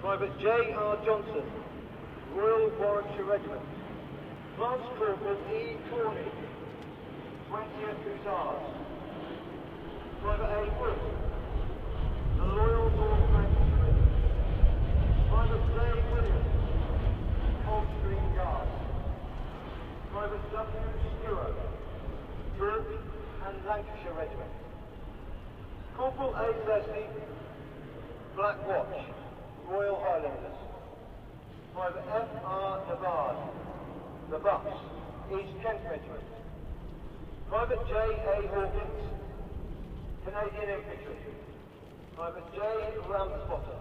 Private J.R. Johnson, Royal Warwickshire Regiment. Lance Corporal E. Corney, 20th Hussars. Private A. Wood, the Loyal North Lancashire Regiment. Private J. Williams, Coldstream Guards. Private W. Stewart, York and Lancashire Regiment. Corporal A. Leslie, Black Watch, Royal Highlanders. Private F.R. Navard, the Bucks, East Kent Regiment. Private J.A. Hawkins, Canadian Infantry. Private J. Ramsbotham,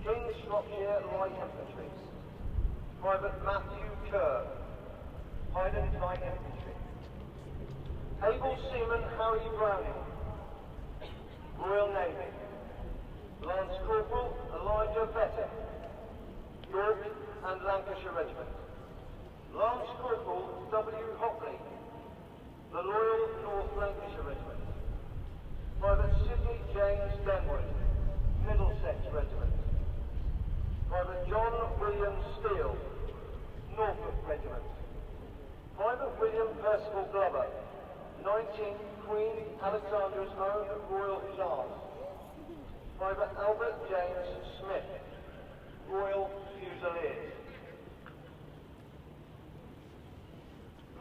King's Shropshire Light Infantry. Private Matthew Kerr, Highland Light Infantry. Able Seaman Harry Browning, Royal Navy. Lance Corporal Elijah Better, York and Lancashire Regiment. Lance Corporal W. Hockley, the Loyal North Lancashire Regiment. Private Sidney James Denwood, Middlesex Regiment. Private John William Steele, Norfolk Regiment. Private William Percival Glover, 19th Queen Alexandra's Own Royal Hussars. Private Albert James Smith, Royal Fusiliers.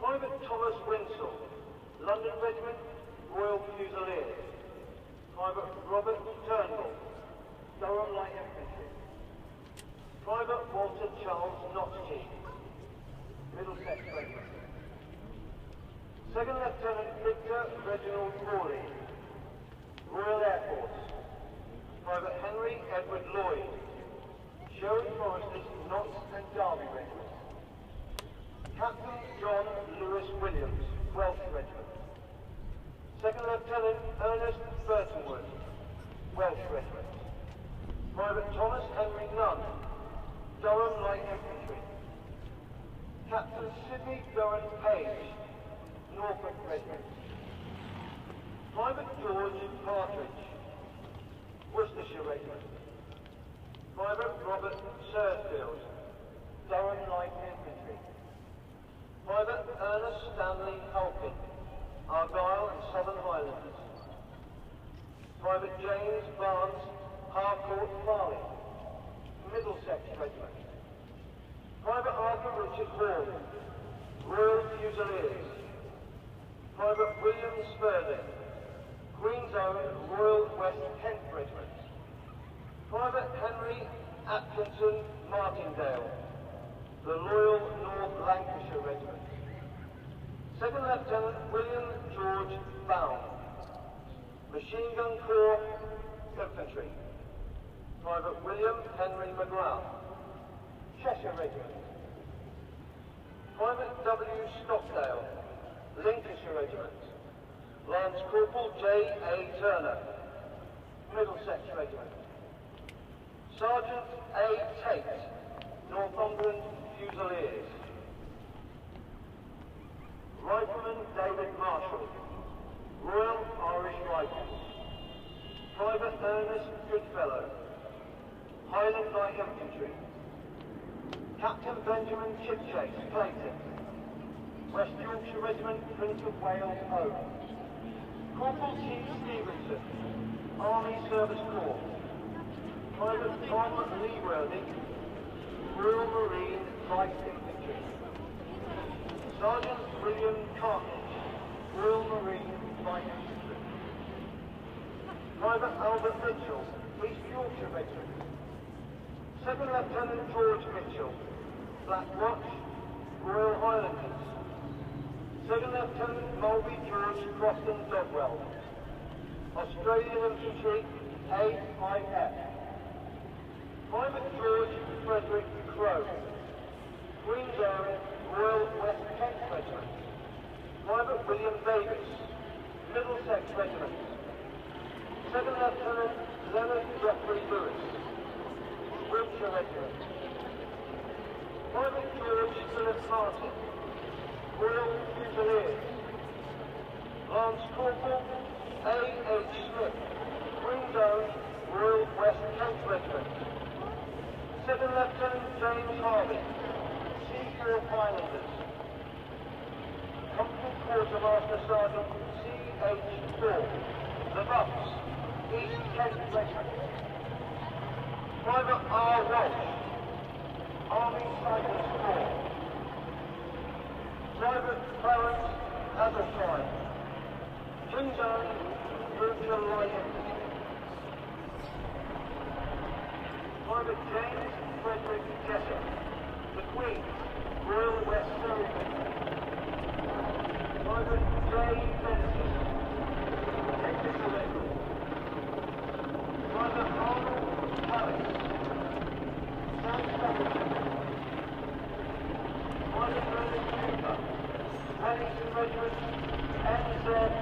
Private Thomas Winsell, London Regiment, Royal Fusiliers. Private Robert Turnbull, Durham Light Infantry. Private Walter Charles Notchkey, Middlesex Regiment. Second Lieutenant Victor Reginald Crawley, Royal Air Force. Private Henry Edward Lloyd, Sherwood Foresters, Notts and Derby Regiment. Captain John Lewis Williams, Welsh Regiment. Second Lieutenant Ernest Burtonwood, Welsh Regiment. Private Thomas Henry Nunn, Durham Light Infantry. Captain Sidney Durrant Page, Norfolk Regiment. Private George Partridge, Worcestershire Regiment. Private Robert Surfield, Durham Light Infantry. Private Ernest Stanley Hulkin, Argyll and Southern Highlanders. Private James Barnes, Harcourt Farley, Middlesex Regiment. Private Arthur Richard Hall, Royal Fusiliers. Private William Spurling, Queen's Own Royal West Kent Regiment. Private Henry Atkinson Martindale, the Loyal North Lancashire Regiment. Second Lieutenant William George Bound, Machine Gun Corps Infantry. Private William Henry McGrath, Cheshire Regiment. Private W. Stockdale, Lincolnshire Regiment. Lance Corporal J.A. Turner, Middlesex Regiment. Sergeant A. Tate, Northumberland Fusiliers. Rifleman David Marshall, Royal Irish Rifles. Private Ernest Goodfellow, Highland Light Infantry. Captain Benjamin Chipchase, Clayton, West Yorkshire Regiment, Prince of Wales Home. Corporal T. Stevenson, Army Service Corps. Private Tom Leeworthy, Royal Marine Light Infantry. Sergeant William Cartledge, Royal Marine Light Infantry. Private Albert Mitchell, East Yorkshire Regiment. Second Lieutenant George Mitchell, Black Watch, Royal Highlanders. Second Lieutenant Mulvey George Crofton Dodwell, Australian Infantry, AIF. Private George Frederick Crowe, Queen's Own Royal West Kent Regiment. Private William Davis, Middlesex Regiment. Second Lieutenant Leonard Geoffrey Lewis, Wiltshire Regiment. Private George Philip Martin, Royal Fusiliers. Lance Corporal A.H. Smith, Queen's Own Royal West Kent Regiment. Second Lieutenant James Harvey, Seaforth Highlanders. Company Quartermaster Sergeant C.H. The Buffs, East Kent Regiment. Private R. Walsh, Army Cyclist Corps. Private Clarence Abertine, King's Own Neutral Light Infantry. Private James Frederick Jessup, the Queen, Royal West Surrey Regiment. Private J. Benson, Technical Regiment. Private Arnold Harris, South Staffordshire. Private Bernard Cooper, Wellington Regiment, NZEF.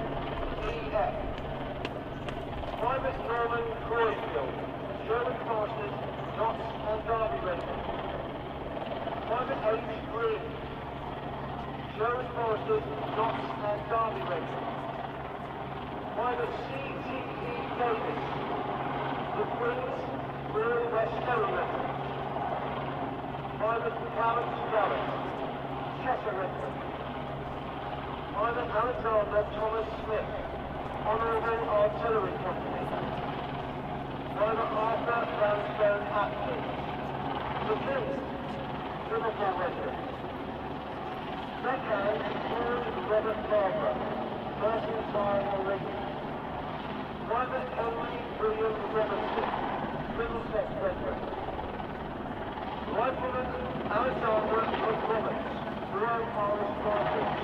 Private Norman Croysfield, Sherwood Forces, Notts and Derby Regiment. Private H. Green, Sherwood Forces, Notts and Derby Regiment. Private C.T.E. Davis, the Queen's Royal West Surrey Regiment. Private Clarence Garrett, Cheshire Regiment. Private Alexander Thomas Smith, Honourable Artillery Company. Private Arthur Vanstone Atkins, the King's Liverpool Regiment. Deckhand Lord Robert Barbara, Merseyside Regiment. Private Henry William Robinson, Middlesex Regiment. Rifleman Alexander McRoberts, Royal Irish Rifles.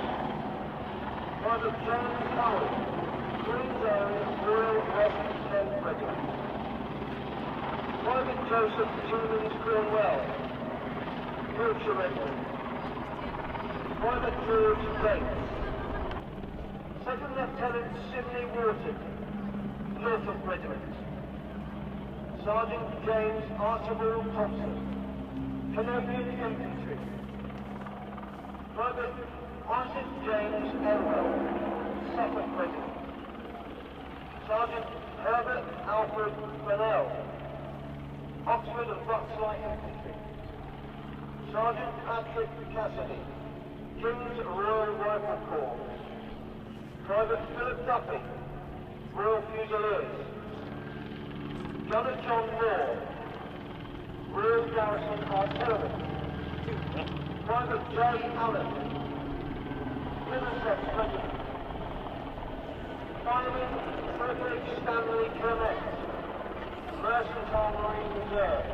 Private James Howard, Queen's Area Royal West Kent Regiment. Private Joseph Timmins Cornwell, Wiltshire Regiment. Private George Bates. Second Lieutenant Sidney Wharton, Norfolk Regiment. Sergeant James Archibald Thompson, Canadian Infantry. Private Isaac James Elwell, Suffolk Regiment. Sergeant Herbert Alfred Bennell, Oxford and Bucks Light Infantry. Sergeant Patrick Cassidy, King's Royal Rifle Corps. Private Philip Duffy, Royal Fusiliers. Gunner John Moore, Royal Garrison Artillery. Private J. Allen, Middlesex Regiment. Fireman Frederick Stanley Clement, Mercantile Marine Reserve.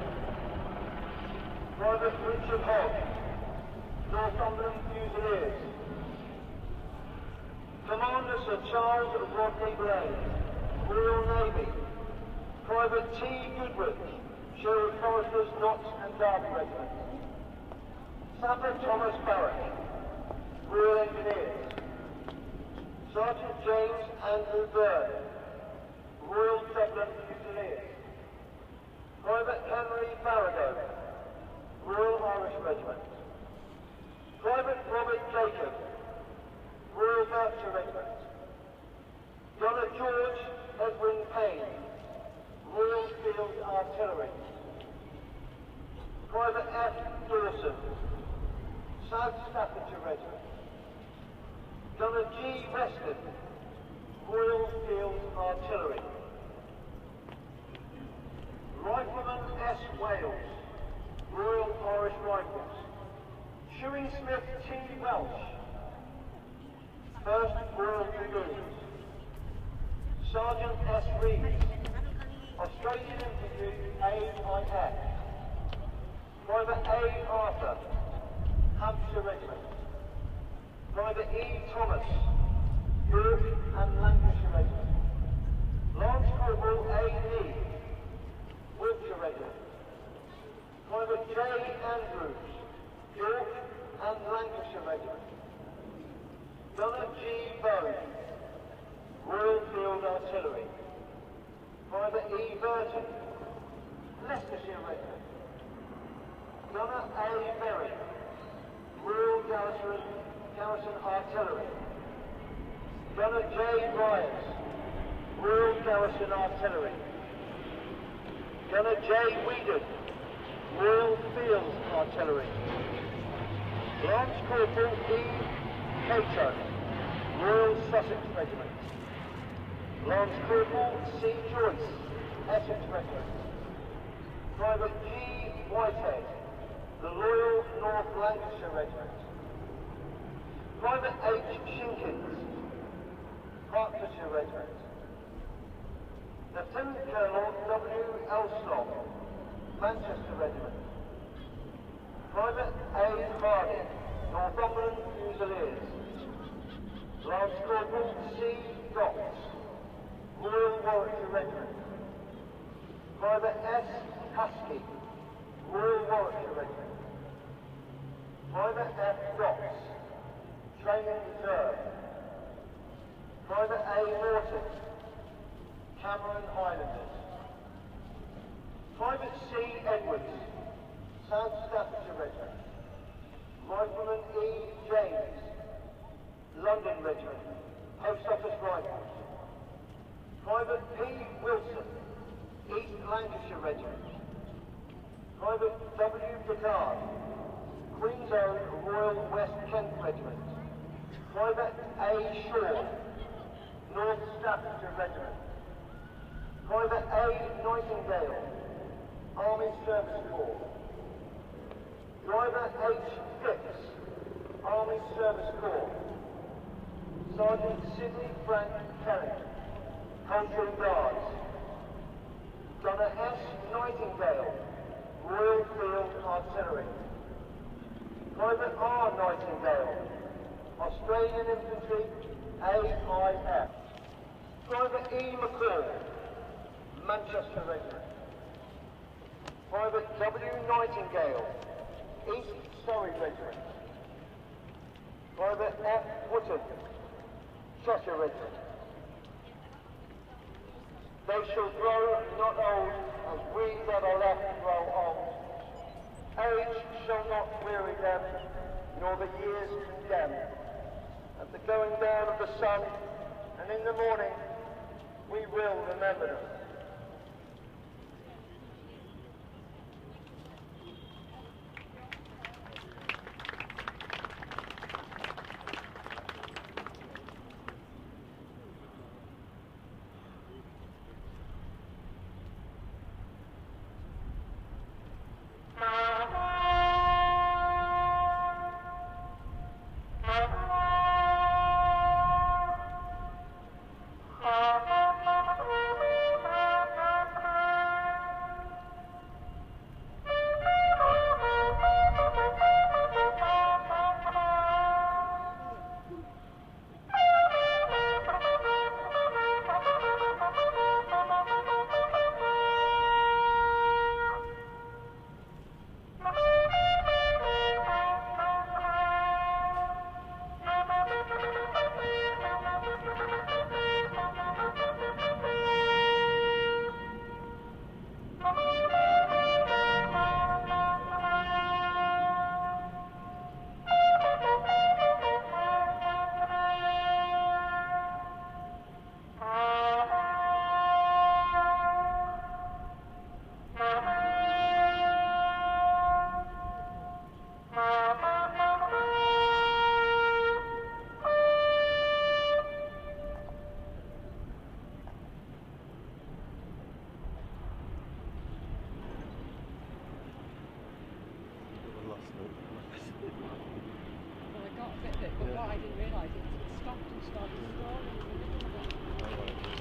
Private Richard Hogg, Northumberland Fusiliers. Commander Sir Charles Rodney Blaine, Royal Navy. Private T. Goodrich, Sherwood Foresters, Notts and Derby Regiment. Sapper Thomas Barrett, Royal Engineers. Sergeant James Andrew Byrne, Royal Dublin Fusiliers. Private Henry Farrago, Royal Irish Regiment. Private Robert Jacob, Royal Berkshire Regiment. Gunner George Edwin Payne, Royal Field Artillery. Private F. Dawson, South Staffordshire Regiment. Gunner G. Weston, Royal Field Artillery. Rifleman S. Wales, Royal Irish Rifles. Shoeing Smith T. Welsh, 1st Royal Dragoons. Sergeant S. Reeves, Australian Infantry AIF. Private A. Arthur, Hampshire Regiment. Private E. Thomas, York and Lancashire Regiment. Lance Corporal A. Lee, Wiltshire Regiment. Private J. Andrews, York and Lancashire Regiment. Gunner G. Bone, Royal Field Artillery. Private E. Burton, Leicestershire Regiment. Gunner A. Berry, Royal Garrison Artillery. Gunner J. Byers, Royal Garrison Artillery. Gunner J. Whedon, Royal Fields Artillery. Lance Corporal E. Cato, Royal Sussex Regiment. Lance Corporal C. Joyce, Essex Regiment. Private G. Whitehead, the Loyal North Lancashire Regiment. Private H. Shinkins, Hertfordshire Regiment. Lieutenant Colonel W. Elstock, Manchester Regiment. Private A. Hardy, Northumberland Fusiliers. Lance Corporal C. Dots, Royal Warwickshire Regiment. Private S. Husky, Royal Warwickshire Regiment. Private F. Dots, Training Reserve. Private A. Morton, Cameron Highlanders. Private C. Edwards, South Staffordshire Regiment. Rifleman E. James, London Regiment, Post Office Rifles. Private P. Wilson, East Lancashire Regiment. Private W. Picard, Queen's Own Royal West Kent Regiment. Private A. Shaw, North Staffordshire Regiment. Private A. Nightingale, Army Service Corps. Driver H. Phipps, Army Service Corps. Sergeant Sidney Frank Carrington, Coldstream Guards. Gunner S. Nightingale, Royal Field Artillery. Private R. Nightingale, Australian Infantry, AIF. Private E. McCall, Manchester Regiment. Private W. Nightingale, East Surrey Regiment. Private F. Wootton, Cheshire Regiment. They shall grow not old, as we that are left grow old. Age shall not weary them, nor the years condemn. At the going down of the sun, and in the morning, we will remember them. But what I didn't realise is it stopped and started stalling in the middle of it.